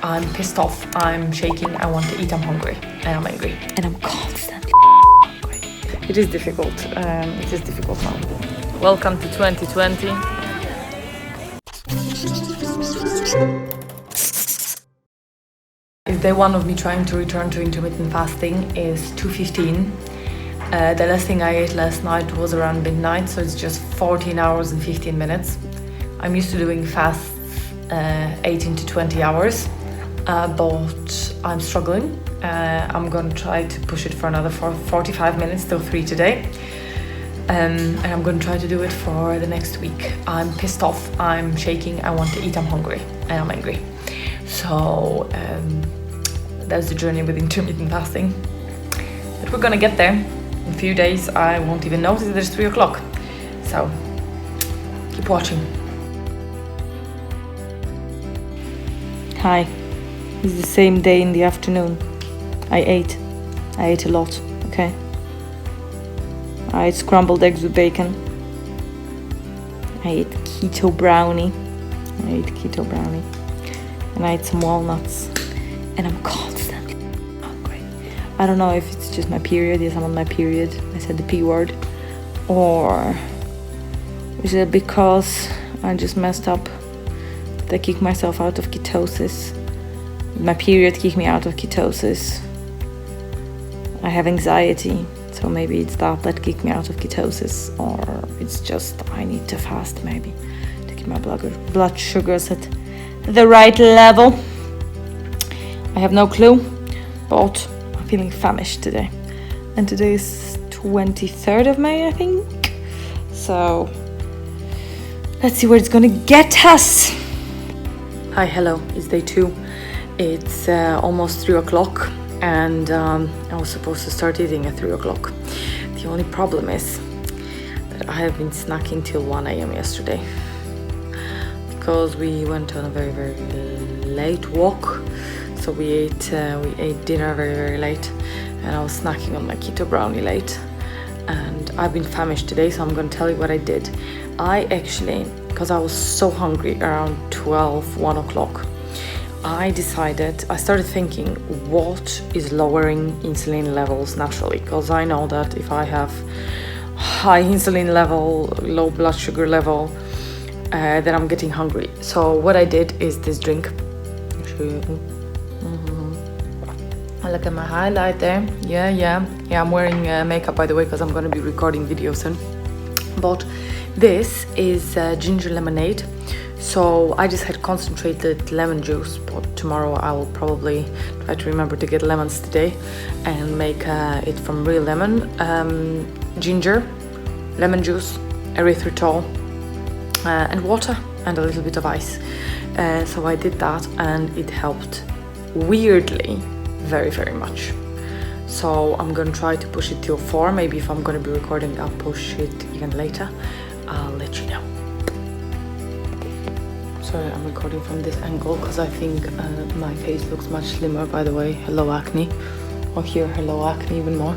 I'm pissed off, I'm shaking, I want to eat, I'm hungry, and I'm angry. And I'm constantly hungry. It is difficult. It is difficult now. Welcome to 2020. It's day one of me trying to return to intermittent fasting is 2:15. The last thing I ate last night was around midnight, so it's just 14 hours and 15 minutes. I'm used to doing fasts 18 to 20 hours, but I'm struggling. I'm going to try to push it for another 45 minutes, till 3 today. And I'm going to try to do it for the next week. I'm pissed off, I'm shaking, I want to eat, I'm hungry, and I'm angry. So that's the journey with intermittent fasting. But we're going to get there. In a few days, I won't even notice that it's 3 o'clock. So keep watching. Hi, it's the same day in the afternoon. I ate a lot, okay? I ate scrambled eggs with bacon. I ate keto brownie. And I ate some walnuts. And I'm constantly hungry. I don't know if it's just my period. Yes, I'm on my period. I said the P word. Or is it because I just messed up? I kicked myself out of ketosis. My period kicked me out of ketosis. I have anxiety, so maybe it's that kicked me out of ketosis, or it's just I need to fast maybe to keep my blood sugars at the right level. I have no clue, but I'm feeling famished today. And today is 23rd of May, I think. So let's see where it's gonna get us. Hi, hello, it's day 2. It's almost 3 o'clock and I was supposed to start eating at 3 o'clock. The only problem is that I have been snacking till 1 a.m. yesterday because we went on a very, very late walk. So we ate dinner very, very late, and I was snacking on my keto brownie late. And I've been famished today, so I'm going to tell you what I did. I actually, because I was so hungry around 1 o'clock, I started thinking what is lowering insulin levels naturally, because I know that if I have high insulin level, low blood sugar level, then I'm getting hungry. So what I did is this drink. I'll show you. Look at my highlight there. Yeah, I'm wearing makeup, by the way, because I'm going to be recording video soon. But this is ginger lemonade. So I just had concentrated lemon juice, but tomorrow I will probably try to remember to get lemons today and make it from real lemon, ginger, lemon juice, erythritol, and water, and a little bit of ice. So I did that, and it helped weirdly very, very much. So I'm gonna try to push it till 4. Maybe if I'm gonna be recording, I'll push it even later. I'll let you know. Sorry, I'm recording from this angle because I think my face looks much slimmer, by the way. Hello acne. Or here, hello acne even more.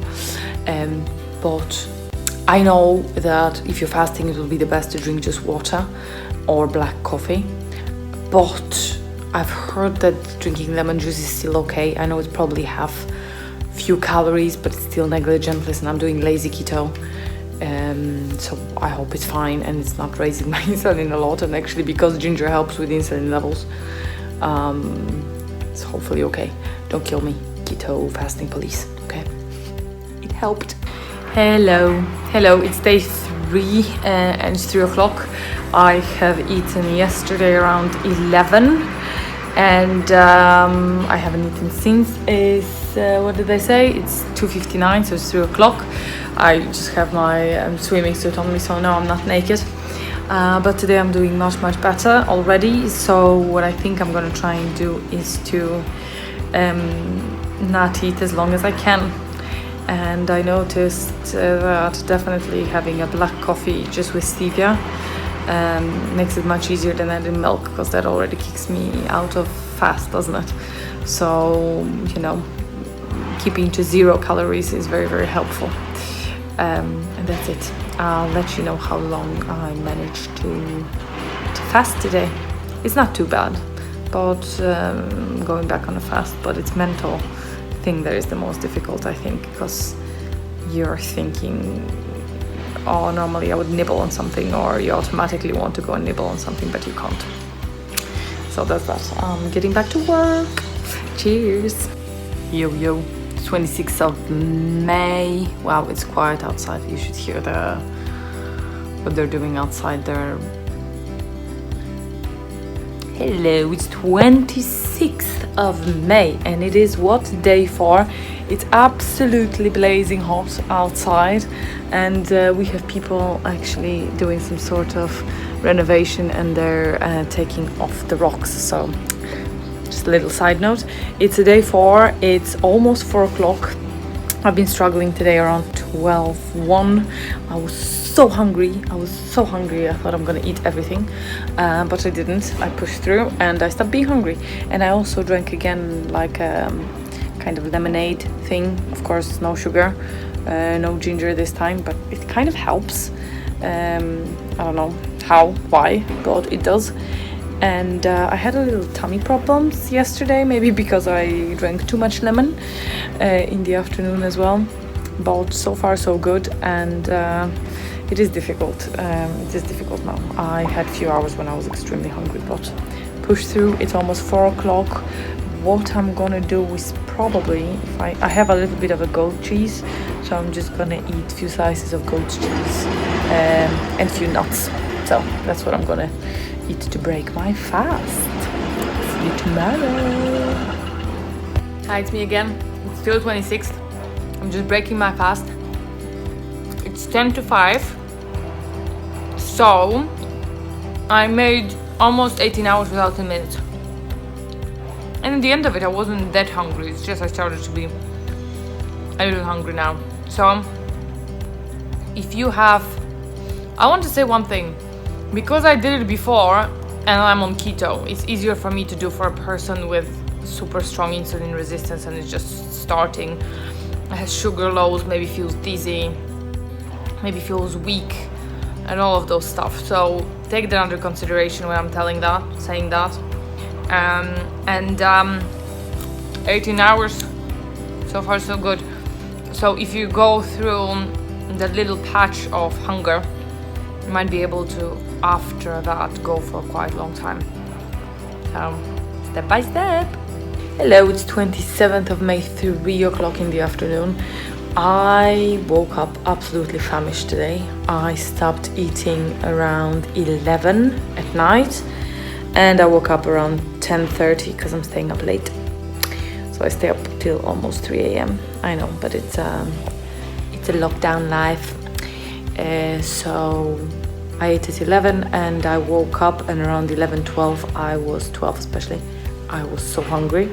But I know that if you're fasting, it will be the best to drink just water or black coffee. But I've heard that drinking lemon juice is still okay. I know it probably have few calories, but it's still negligent. Listen, I'm doing lazy keto. So I hope it's fine and it's not raising my insulin a lot, and actually because ginger helps with insulin levels, it's hopefully okay. Don't kill me, keto fasting police, okay? It helped. Hello, it's day 3 and it's 3 o'clock. I have eaten yesterday around 11 and I haven't eaten since. What did I say? It's 2:59, so it's 3 o'clock. I just have my swimming suit on me, so now I'm not naked. But today I'm doing much better already. So what I think I'm gonna try and do is to not eat as long as I can. And I noticed that definitely having a black coffee just with stevia makes it much easier than adding milk, because that already kicks me out of fast, doesn't it? So, you know, keeping to 0 calories is very, very helpful. And that's it. I'll let you know how long I managed to fast today. It's not too bad, about going back on a fast, but it's mental thing that is the most difficult, I think, because you're thinking, oh, normally I would nibble on something, or you automatically want to go and nibble on something, but you can't. So that's that. Getting back to work. Cheers. Yo, 26th of May. Wow, it's quiet outside. You should hear what they're doing outside there. Hello, it's 26th of May, and it is what, day 4. It's absolutely blazing hot outside, and we have people actually doing some sort of renovation, and they're taking off the rocks. So just a little side note, it's a day 4, it's almost 4 o'clock. I've been struggling today around 12:01. I was so hungry. I thought I'm gonna eat everything, but I didn't. I pushed through and I stopped being hungry. And I also drank again like kind of lemonade thing. Of course, no sugar, no ginger this time, but it kind of helps. I don't know how, why, but it does. And I had a little tummy problems yesterday, maybe because I drank too much lemon in the afternoon as well. But so far so good, and it is difficult. It is difficult now. I had a few hours when I was extremely hungry, but push through. It's almost 4 o'clock. What I'm gonna do is probably, if I have a little bit of a goat cheese, so I'm just gonna eat a few slices of goat cheese and a few nuts. So that's what I'm gonna eat to break my fast. See you tomorrow. Hi, it's me again. It's still 26th. I'm just breaking my fast. It's 10 to 5. So I made almost 18 hours without 10 minutes. And in the end of it, I wasn't that hungry. It's just I started to be a little hungry now. So if you have, I want to say one thing. Because I did it before and I'm on keto, it's easier for me to do for a person with super strong insulin resistance and is just starting, has sugar lows, maybe feels dizzy, maybe feels weak, and all of those stuff. So take that under consideration when I'm saying that. 18 hours, so far so good. So if you go through that little patch of hunger, you might be able to, after that, go for quite a long time. So, step by step. Hello, it's 27th of May, 3 o'clock in the afternoon. I woke up absolutely famished today. I stopped eating around 11 at night, and I woke up around 10:30 because I'm staying up late. So I stay up till almost 3 a.m. I know, but it's a lockdown life. So I ate at 11 and I woke up, and around 11:12 especially, I was so hungry.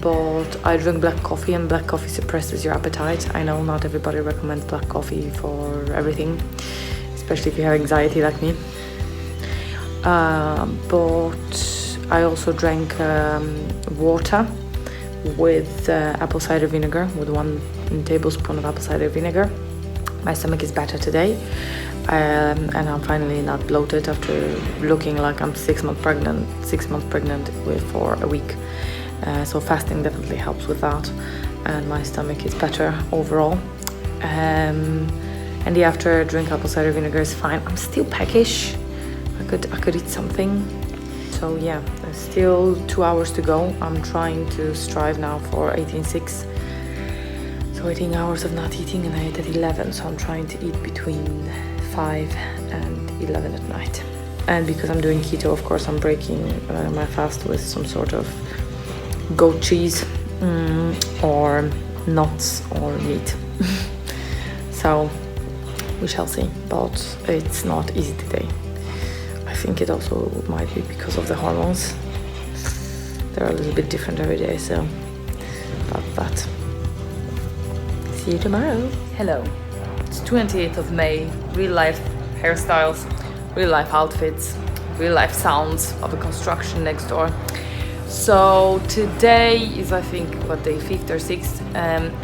But I drank black coffee, and black coffee suppresses your appetite. I know not everybody recommends black coffee for everything, especially if you have anxiety like me. But I also drank water with apple cider vinegar, with 1 tablespoon of apple cider vinegar. My stomach is better today, and I'm finally not bloated after looking like I'm 6 months pregnant for a week. So fasting definitely helps with that, and my stomach is better overall. And yeah, after I drink apple cider vinegar is fine. I'm still peckish. I could eat something. So yeah, there's still 2 hours to go. I'm trying to strive now for 18:6. So 18 hours of not eating, and I ate at 11. So I'm trying to eat between 5 and 11 at night. And because I'm doing keto, of course, I'm breaking my fast with some sort of goat cheese or nuts or meat. So we shall see, but it's not easy today. I think it also might be because of the hormones. They're a little bit different every day, so about that. See you tomorrow. Hello. It's 28th of May. Real life hairstyles, real life outfits, real life sounds of a construction next door. So today is, I think, day 5th or 6th,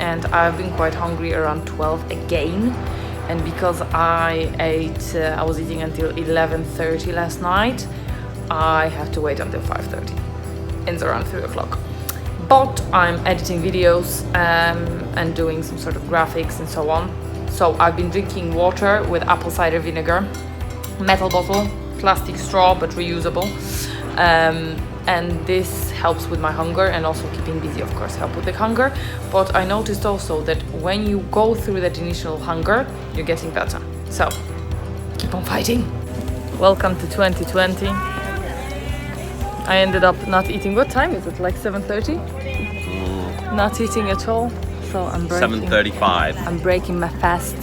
and I've been quite hungry around 12 again. And because I was eating until 11:30 last night, I have to wait until 5:30. ends around 3 o'clock. But I'm editing videos and doing some sort of graphics and so on. So I've been drinking water with apple cider vinegar, metal bottle, plastic straw but reusable. And this helps with my hunger, and also keeping busy, of course, help with the hunger. But I noticed also that when you go through that initial hunger, you're getting better. So keep on fighting. Welcome to 2020. I ended up not eating. What time is it? Like 7:30? Not eating at all. So I'm breaking. 7:35. I'm breaking my fast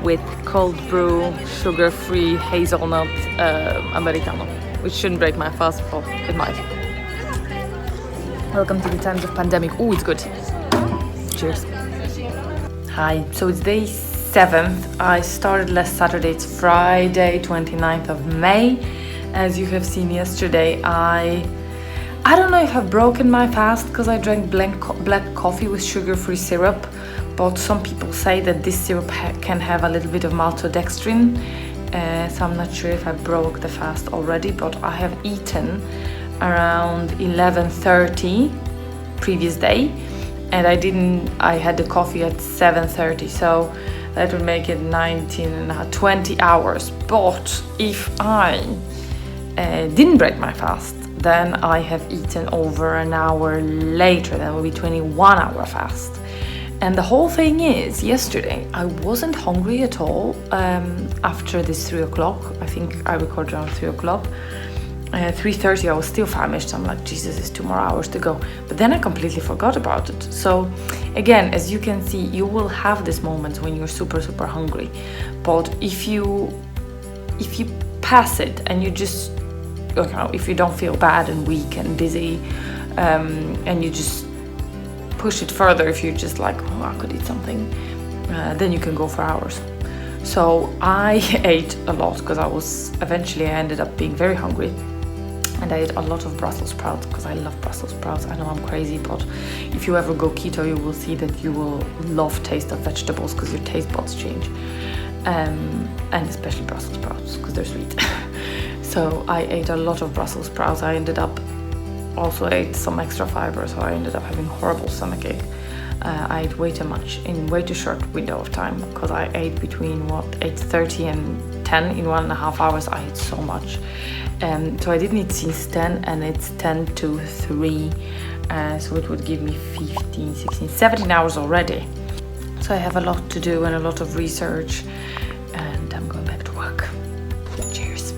with cold brew, sugar-free hazelnut Americano, which shouldn't break my fast, but it might. Welcome to the times of pandemic. Oh, it's good. Cheers. Hi. So it's day 7th. I started last Saturday. It's Friday, 29th of May. As you have seen yesterday, I don't know if I've broken my fast because I drank black coffee with sugar-free syrup, but some people say that this syrup can have a little bit of maltodextrin, so I'm not sure if I broke the fast already, but I have eaten around 11:30 previous day, and I had the coffee at 7:30, so that would make it 20 hours. But if I didn't break my fast, then I have eaten over an hour later. That will be 21-hour fast. And the whole thing is, yesterday I wasn't hungry at all after this 3 o'clock. I think I recorded around 3 o'clock. 3:30 I was still famished. I'm like, Jesus, it's 2 more hours to go. But then I completely forgot about it. So again, as you can see, you will have this moment when you're super hungry. But if you pass it and you just, if you don't feel bad and weak and dizzy, and you just push it further, if you're just like, oh, I could eat something, then you can go for hours. So I ate a lot because I ended up being very hungry, and I ate a lot of Brussels sprouts because I love Brussels sprouts. I know I'm crazy, but if you ever go keto, you will see that you will love taste of vegetables because your taste buds change, and especially Brussels sprouts because they're sweet. So I ate a lot of Brussels sprouts. I ended up also ate some extra fiber, so I ended up having horrible stomachache. I ate way too much in way too short window of time because I ate between 8:30 and 10 in 1.5 hours. I ate so much, so I didn't eat since 10, and it's 10 to 3, so it would give me 15, 16, 17 hours already. So I have a lot to do and a lot of research, and I'm going back to work. Cheers.